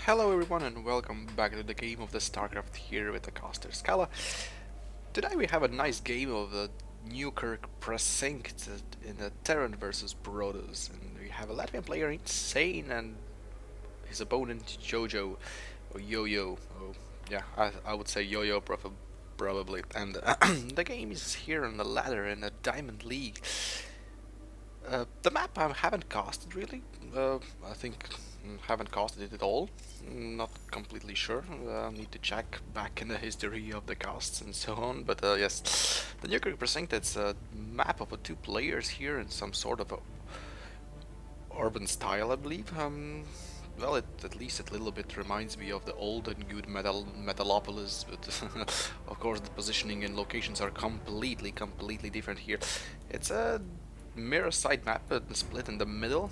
Hello everyone and welcome back to the game of the StarCraft here with the caster Scala. Today we have a nice game of the Newkirk Precinct in the Terran versus Protoss, and we have a Latvian player InsaNe and his opponent Jojo or Yoyo. Oh, yeah, I would say Yoyo probably. And the game is here on the ladder in the Diamond League. The map I haven't casted really. I think haven't casted it at all. Not completely sure. Need to check back in the history of the casts and so on. But yes, the Newkirk Precinct. It's a map of two players here in some sort of a urban style, I believe. Well, at least a little bit reminds me of the old and good Metalopolis, but of course the positioning and locations are completely different here. It's a mirror side map, split in the middle.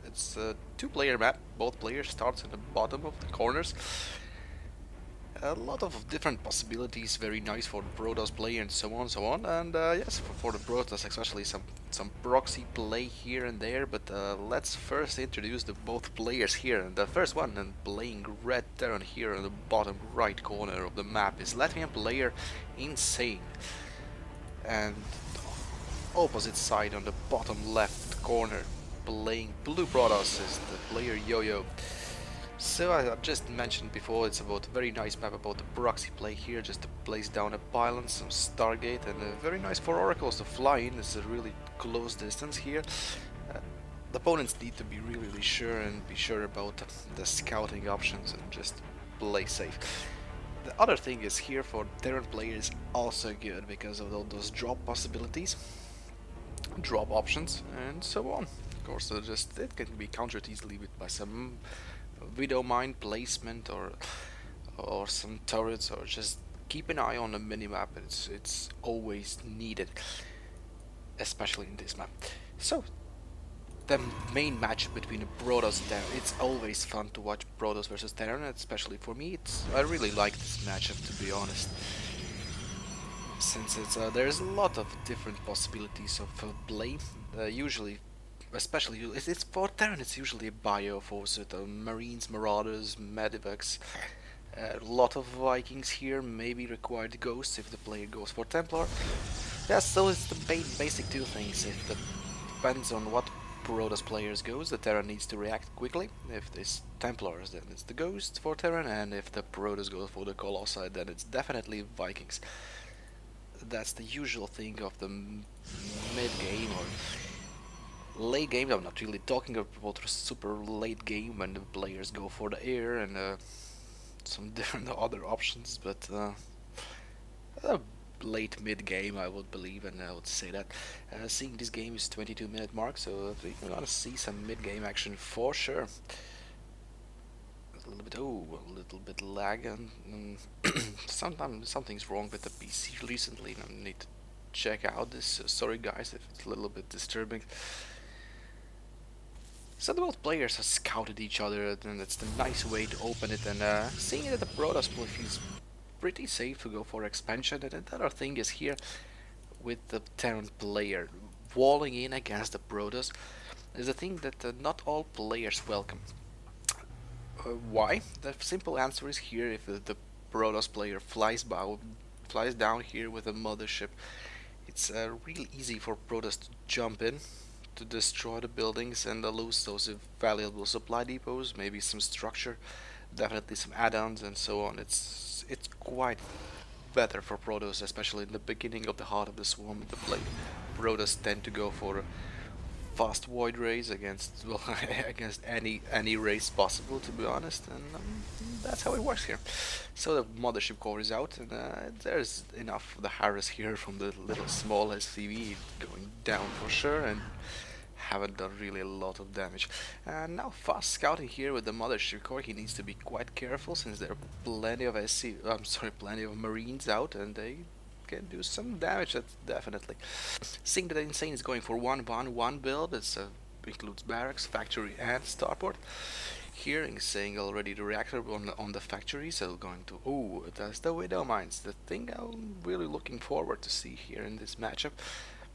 It's a two-player map. Both players start in the bottom of the corners. A lot of different possibilities, very nice for the Protoss play and so on, so on. And yes, for the Protoss, especially some proxy play here and there. But let's first introduce the both players here. And the first one, and playing red Terran here in the bottom right corner of the map, is Latvian player InsaNe. And opposite side on the bottom left corner, playing blue Protoss, is the player Yoyo. So I just mentioned before, it's about a very nice map about the proxy play here, just to place down a pylon, some Stargate, and very nice for oracles to fly in. It's a really close distance here. The opponents need to be really sure and be sure about the scouting options and just play safe. The other thing is here for Terran players also good because of all those drop possibilities, drop options, and so on. Of course, just it can be countered easily by some widow mine placement or some turrets, or just keep an eye on the minimap. It's always needed, especially in this map. So the main match between Protoss and Terran, it's always fun to watch Protoss versus Terran, especially for me. I really like this matchup, to be honest, since there's a lot of different possibilities of play. Usually, especially it's for Terran, it's usually a bio force with Marines, Marauders, Medivacs. A lot of Vikings here, maybe required Ghosts if the player goes for Templar. Yeah, so it's the basic two things. It depends on what Protoss players goes, the Terran needs to react quickly. If it's Templars, then it's the Ghosts for Terran, and if the Protoss goes for the Colossi, then it's definitely Vikings. That's the usual thing of the mid-game or late game. I'm not really talking about a super late game when the players go for the air and some different other options, but late mid game I would believe, and I would say that seeing this game is 22-minute mark, so we're gonna see some mid game action for sure. A little bit lag, and sometimes something's wrong with the PC recently, and I need to check out this. Sorry guys if it's a little bit disturbing. So the both players have scouted each other, and it's the nice way to open it, and seeing that the Protoss play feels pretty safe to go for expansion. And the other thing is here with the Terran player walling in against the Protoss is a thing that not all players welcome. Why? The simple answer is here: if the Protoss player flies down here with a mothership, it's real easy for Protoss to jump in, to destroy the buildings and lose those valuable supply depots, maybe some structure, definitely some add-ons and so on. It's quite better for Protoss, especially in the beginning of the heart of the swarm. The Protoss tend to go for fast void rays against, well, against any race possible, to be honest, and that's how it works here. So the mothership core is out, and there's enough of the Harris here from the little small SCV going down for sure, and haven't done really a lot of damage. And now fast scouting here with the mothership core. He needs to be quite careful since there are plenty of plenty of Marines out, and they can do some damage. That's definitely. Seeing that InsaNe is going for 1-1-1 build, it includes barracks, factory, and starport. Here he's saying already the reactor on the factory, so going to that's the Widow Mines. The thing I'm really looking forward to see here in this matchup.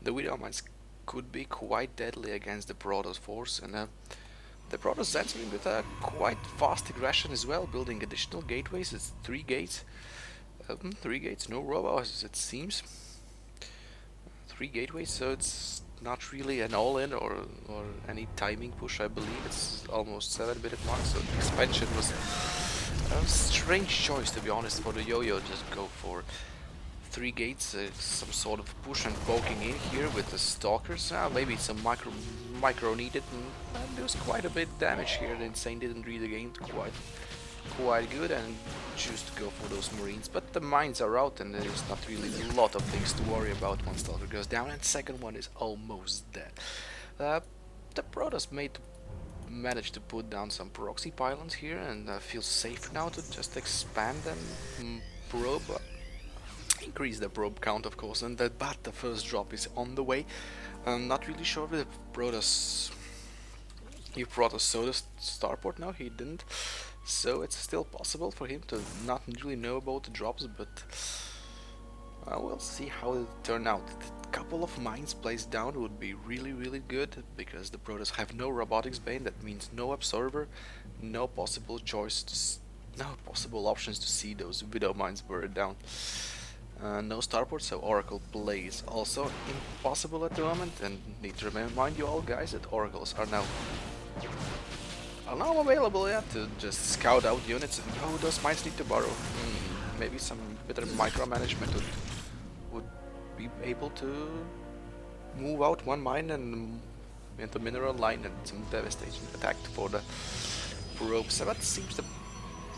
The Widow Mines could be quite deadly against the Protoss force, and The Protoss answering with a quite fast aggression as well, building additional gateways. It's 3 gates. 3 gates, no robo as it seems. 3 gateways, so it's not really an all-in or any timing push. I believe it's almost 7-minute mark, so the expansion was a strange choice, to be honest, for the Yoyo. Just go for 3 gates, some sort of push and poking in here with the stalkers. Maybe some micro needed, and there was quite a bit of damage here. The InsaNe didn't read the game quite good and choose to go for those marines, but the mines are out and there's not really a lot of things to worry about once stalker goes down, and second one is almost dead. The Protoss managed to put down some proxy pylons here and feel safe now to just expand and probe. Increase the probe count, of course, and but the first drop is on the way. I'm not really sure if Protoss saw the starport. No, he didn't. So it's still possible for him to not really know about the drops, but we'll see how it turn out. A couple of mines placed down would be really good, because the Protoss have no robotics bane. That means no observer, no possible options to see those widow mines buried down. No starport, so Oracle play is also impossible at the moment, and need to remind you all, guys, that Oracles are now available, yeah, to just scout out units. And oh, those mines need to borrow. Maybe some better micromanagement would be able to move out one mine and into mineral line, and some devastation attack for the probes. So it seems the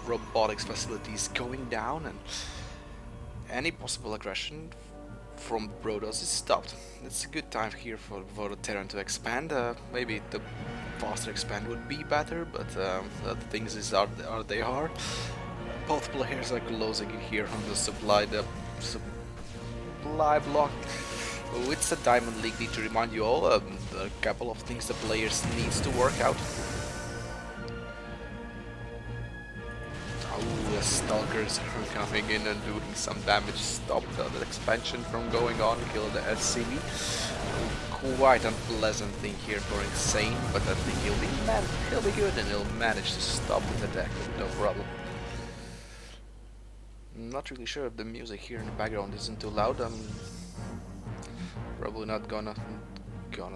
robotics facility is going down, and any possible aggression from the Protoss is stopped. It's a good time here for the Terran to expand. Maybe the faster expand would be better, but the things is they are. Both players are closing in here on the supply block. Oh, it's a Diamond League, need to remind you all. A couple of things the players needs to work out. Oh, the stalkers are coming in and doing some damage. Stop the expansion from going on, kill the SCV. Quite unpleasant thing here for InsaNe, but I think he'll be good and he'll manage to stop the attack with no problem. I'm not really sure if the music here in the background isn't too loud. I'm probably not gonna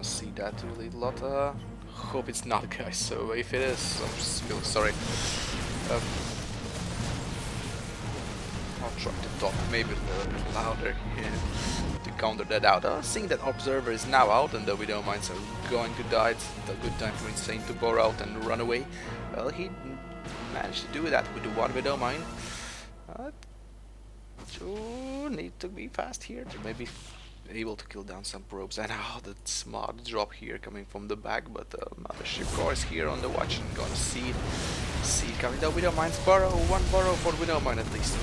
see that really a lot. Hope it's not, guys. So if it is, I'm just feeling sorry. I'll try to talk maybe a little bit louder here to counter that out. Seeing that Observer is now out and the Widow Mines are going to die, it's a good time for InsaNe to bore out and run away. Well, he managed to do that with the one Widow Mine. Need to be fast here to maybe able to kill down some probes. And the smart drop here coming from the back, but Mothership Core is here on the watch and gonna see it coming down. Widow Mines borrow, one borrow for Widow Mine at least.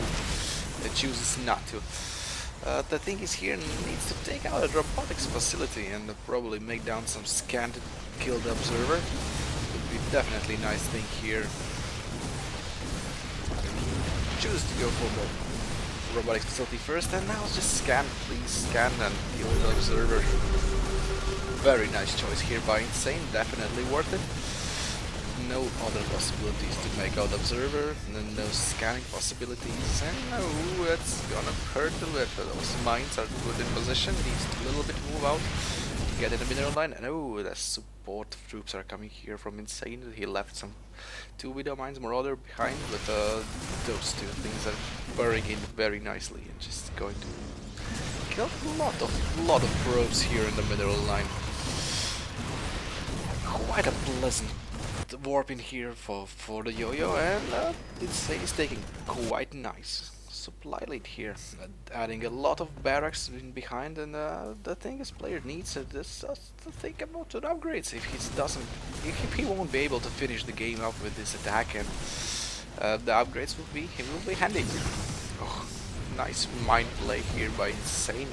It chooses not to. The thing is here needs to take out a robotics facility and probably make down some scan to kill the observer. Would be definitely a nice thing here. Choose to go for the robotics facility first, and now just scan, please scan and kill the observer. Very nice choice here by InsaNe, definitely worth it. No other possibilities to make out observer, and no scanning possibilities, and no, it's gonna hurt a little. Those mines are good in position, needs to a little bit move out to get in the mineral line, and oh, the support troops are coming here from InsaNe. He left some 2 Widow Mines Marauder behind, but those 2 things are burying in very nicely and just going to kill a lot of probes here in the mineral line. Quite a pleasant warp in here for the Yoyo, and InsaNe is taking quite nice supply lead here, adding a lot of barracks in behind, and the thing is player needs to think about the upgrades. If he won't be able to finish the game up with this attack, and the upgrades will be handy. Oh, nice mind play here by InsaNe.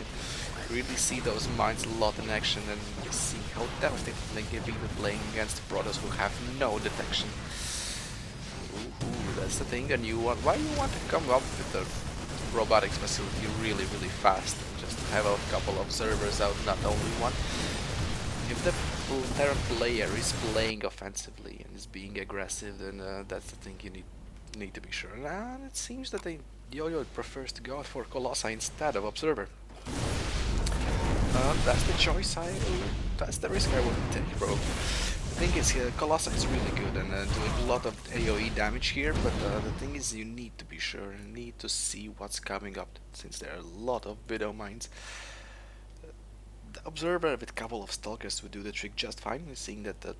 Really see those mines a lot in action and see how devastating they can be playing against Protoss who have no detection. Ooh, that's the thing. And why you want to come up with the robotics facility really fast and just have a couple of observers out, not only one. If the Terran player is playing offensively and is being aggressive, then that's the thing you need to be sure. And it seems that the Yoyo prefers to go for Colossi instead of Observer. That's the choice that's the risk I would take, bro. The thing is, Colossi is really good and doing a lot of AoE damage here, but the thing is you need to be sure and need to see what's coming up, since there are a lot of Widow Mines. The Observer with a couple of Stalkers would do the trick just fine, seeing that the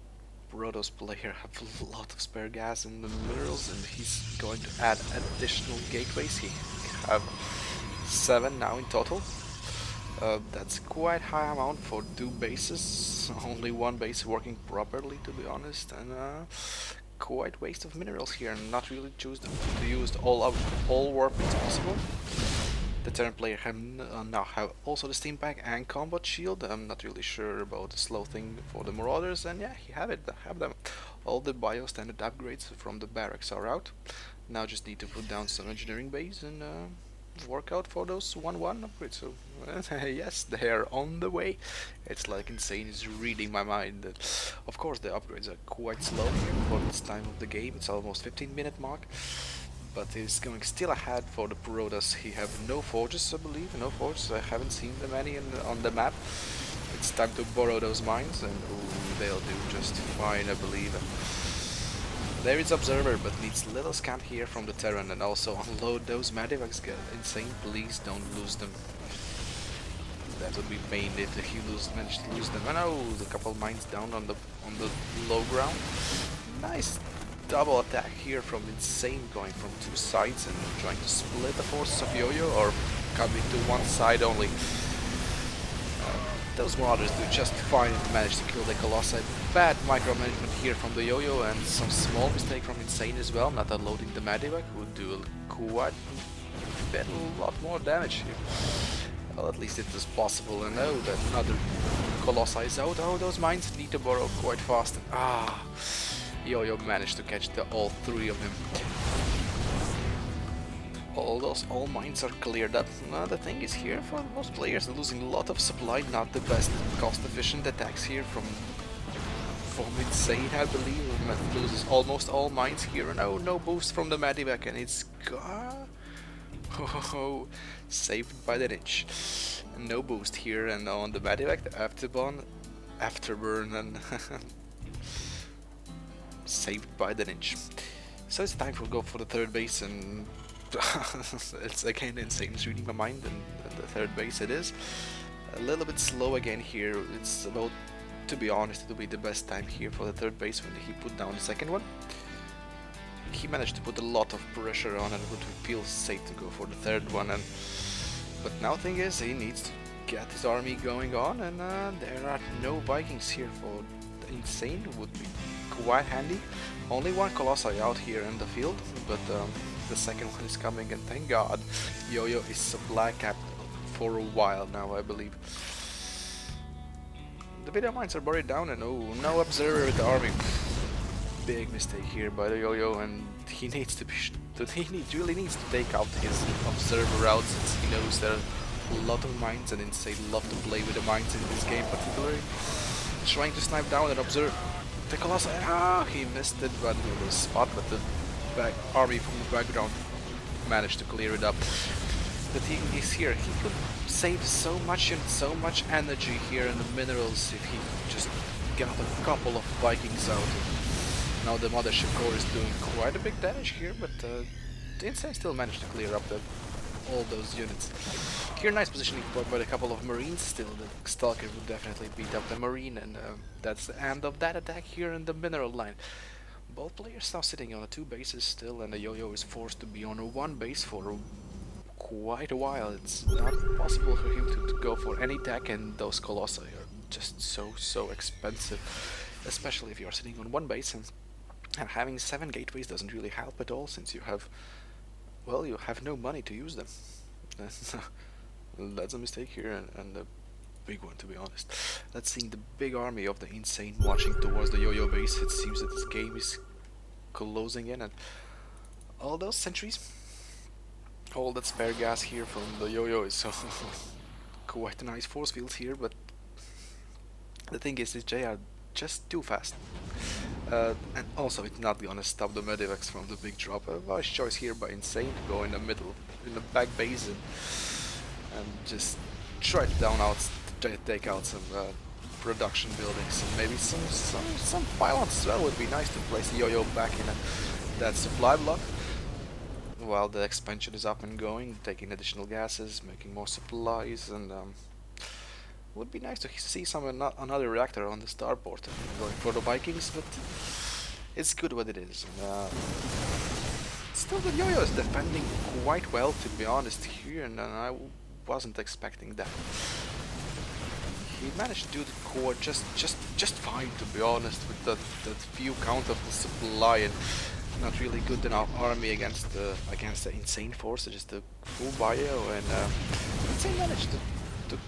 Protoss player have a lot of spare gas in the minerals, and he's going to add additional gateways. He have 7 now in total. That's quite high amount for 2 bases. Only 1 base working properly, to be honest, and quite waste of minerals here. And not really choose to use all warpings possible. The Terran player now have also the steam pack and combat shield. I'm not really sure about the slow thing for the Marauders, and yeah, he have them. All the bio standard upgrades from the barracks are out. Now just need to put down some engineering base and work out for those 1-1 upgrades. So yes, they are on the way. It's like InsaNe is reading my mind. Of course, the upgrades are quite slow here for this time of the game. It's almost 15-minute mark. But he's going still ahead for the Protoss. He have no forges, I believe. No forges. I haven't seen them any on the map. It's time to borrow those mines, and ooh, they'll do just fine, I believe. There is Observer, but needs little scan here from the Terran, and also unload those Medivacs. InsaNe, please don't lose them. That would be pain if he managed to lose them. I know the couple mines down on the low ground. Nice double attack here from InsaNe, going from 2 sides and trying to split the forces of Yoyo, or coming to one side only. Those Marauders do just fine and manage to kill the Colossi. Bad micromanagement here from the Yoyo, and some small mistake from InsaNe as well, not unloading the Medivac would do quite a lot more damage here. Well, at least it was possible, and oh, that another Colossi is out. Oh, those mines need to borrow quite fast. Yoyo managed to catch all 3 of them. All mines are cleared up. The thing is here, for most players losing a lot of supply, not the best cost-efficient attacks here from InsaNe, I believe. Loses almost all mines here, and oh, no boost from the Medivac, and it's saved by the inch. No boost here, and on the Medivac, the afterburn, and saved by the inch. So it's time to go for the 3rd base, and it's again InsaNe is reading my mind, and the 3rd base it is. A little bit slow again here. It's about, to be honest, it will be the best time here for the 3rd base when he put down the 2nd one. He managed to put a lot of pressure on, and it would feel safe to go for the 3rd one. But now thing is, he needs to get his army going on, and there are no Vikings here for the InsaNe. Would be quite handy. Only 1 Colossi out here in the field, but the 2nd one is coming, and thank God Yoyo is supply capped for a while now, I believe. The video mines are buried down, and oh, no Observer with the army. Big mistake here by the Yoyo, and he needs to be really needs to take out his Observer route, since he knows there are a lot of mines, and InsaNe love to play with the mines in this game particularly. Trying to snipe down and observe the Colossi. He missed it, but it was spot, but the army from the background managed to clear it up. The thing is here, he could save so much and so much energy here in the minerals if he just got a couple of Vikings out. Now the Mothership Core is doing quite a big damage here, but the InsaNe still managed to clear up all those units. Here, nice positioning by a couple of Marines. Still, the Stalker would definitely beat up the Marine, and that's the end of that attack here in the mineral line. Both players now sitting on 2 bases still, and the Yoyo is forced to be on 1 base for quite a while. It's not possible for him to go for any attack, and those Colossi are just so expensive, especially if you're sitting on 1 base, and having 7 gateways doesn't really help at all, since you have no money to use them. That's a mistake here, and a big one, to be honest. Let's see the big army of the InsaNe marching towards the Yoyo base. It seems that this game is closing in, and all those sentries, all that spare gas here from the Yoyo is quite a nice force field here, but The thing is they are just too fast. And also it's not gonna stop the Medivacs from the big drop. A wise choice here by InsaNe to go in the middle, in the back base, and just try to try to take out some production buildings, and maybe some pylons as well. Would be nice to place Yoyo back in that supply block while the expansion is up and going, taking additional gases, making more supplies, and would be nice to see another reactor on the starport going for the Vikings, but it's good what it is. And, still, the Yoyo is defending quite well, to be honest, here, and I wasn't expecting that. He managed to do the core just fine, to be honest, with that few count of the supply, and not really good enough army against the InsaNe force, just a full bio, and InsaNe managed to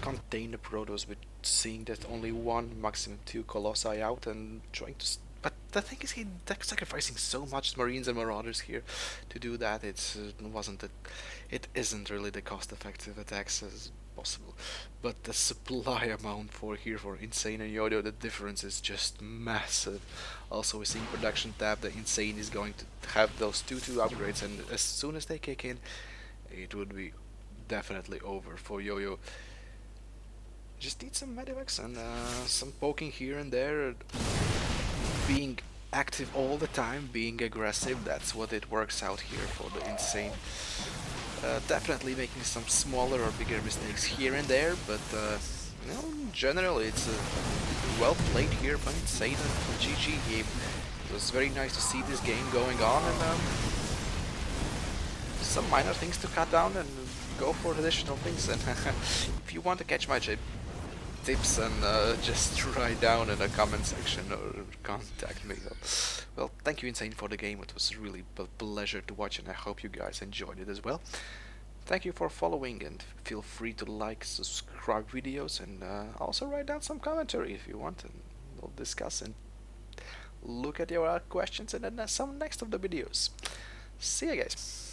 contain the Protoss with seeing that only one, maximum two Colossi out and trying to. But the thing is, he sacrificing so much Marines and Marauders here to do that. It isn't really the cost-effective attacks as possible. But the supply amount for InsaNe and Yoyo, the difference is just massive. Also, we're seeing production tab. The InsaNe is going to have those 2-2 upgrades, and as soon as they kick in, it would be definitely over for Yoyo. Just need some medivacs and some poking here and there. Being active all the time, being aggressive, that's what it works out here for the InsaNe. Definitely making some smaller or bigger mistakes here and there, but in general it's well played here by InsaNe and GG game. It was very nice to see this game going on, and some minor things to cut down and go for additional things. And if you want to catch my tips, and just write down in the comment section or contact me. Well, thank you InsaNe for the game. It was really a pleasure to watch, and I hope you guys enjoyed it as well. Thank you for following, and feel free to like, subscribe videos, and also write down some commentary if you want, and we'll discuss and look at your questions in some next of the videos. See you guys.